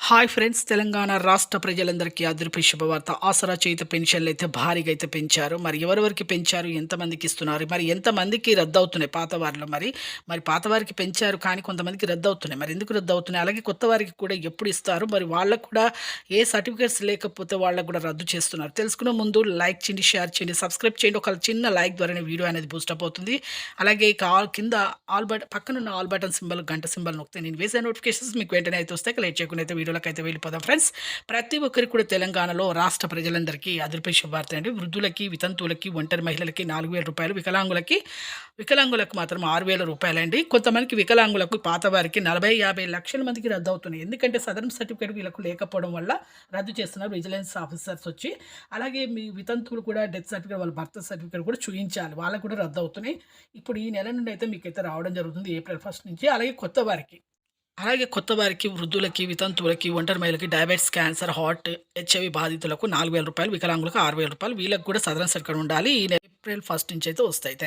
Hi friends, Telangana రాష్ట్ర ప్రజలందరికీ అదిరిపే శుభవార్త. ఆసరా చేయుత పెన్షన్లు అయితే భారీగా అయితే పెంచారు. మరి ఎవరెవరికి పెంచారు, ఎంతమందికి ఇస్తున్నారు, మరి ఎంతమందికి రద్దవుతున్నాయి పాత వారిలో. మరి పాత వారికి పెంచారు కానీ కొంతమందికి రద్దవుతున్నాయి. మరి ఎందుకు రద్దవుతున్నాయి, అలాగే కొత్త వారికి కూడా ఎప్పుడు ఇస్తారు, మరి వాళ్ళకు కూడా ఏ సర్టిఫికేట్స్ లేకపోతే వాళ్ళకు కూడా రద్దు చేస్తున్నారు. తెలుసుకునే ముందు లైక్ చేయండి, షేర్ చేయండి, సబ్స్క్రైబ్ చేయండి. ఒక చిన్న లైక్ ద్వారానే వీడియో అనేది బూస్టప్ అవుతుంది. అలాగే ఇక కింద పక్కనున్న ఆల్ బటన్ సింబల్, గంట సింబల్ నొక్కితే నేను వేసే నోటిఫికేషన్స్ మీకు వెంటనే అయితే వస్తాయి. లేట్ చేయకుండా అయితే వీడియోలకైతే వెళ్ళిపోదాం ఫ్రెండ్స్. ప్రతి ఒక్కరికి కూడా తెలంగాణలో రాష్ట్ర ప్రజలందరికీ అదిరిపే శుభార్త అండి. వృద్ధులకి, వితంతువులకి, ఒంటరి మహిళలకి 4,000 రూపాయలు, వికలాంగులకు మాత్రం 6,000 రూపాయలండి. కొంతమందికి వికలాంగులకు పాత వారికి 40-50 లక్షల మందికి రద్దు అవుతున్నాయి. ఎందుకంటే సదరన్ సర్టిఫికేట్ వీళ్ళకు లేకపోవడం వల్ల రద్దు చేస్తున్నారు విజిలెన్స్ ఆఫీసర్స్ వచ్చి. అలాగే మీ వితంతువులు కూడా డెత్ సర్టిఫికేట్, వాళ్ళ బర్త్ సర్టిఫికేట్ కూడా చూపించాలి, వాళ్ళకు కూడా రద్దు అవుతున్నాయి. ఇప్పుడు ఈ నెల నుండి అయితే మీకైతే రావడం జరుగుతుంది, ఏప్రిల్ 1 నుంచి. అలాగే కొత్త వారికి, వృద్ధులకి, వితంతువులకి, ఒంటరి మహిళలకి, డయాబెటిస్, క్యాన్సర్, హార్ట్, హెచ్ఐవి బాధితులకు 4,000 రూపాయలు, వికలాంగులకు 6,000 రూపాయలు. వీళ్ళకి కూడా సదరన్ సర్టిఫికేట్ ఉండాలి. ఈ ఏప్రిల్ 1 నుంచి అయితే వస్తాయి.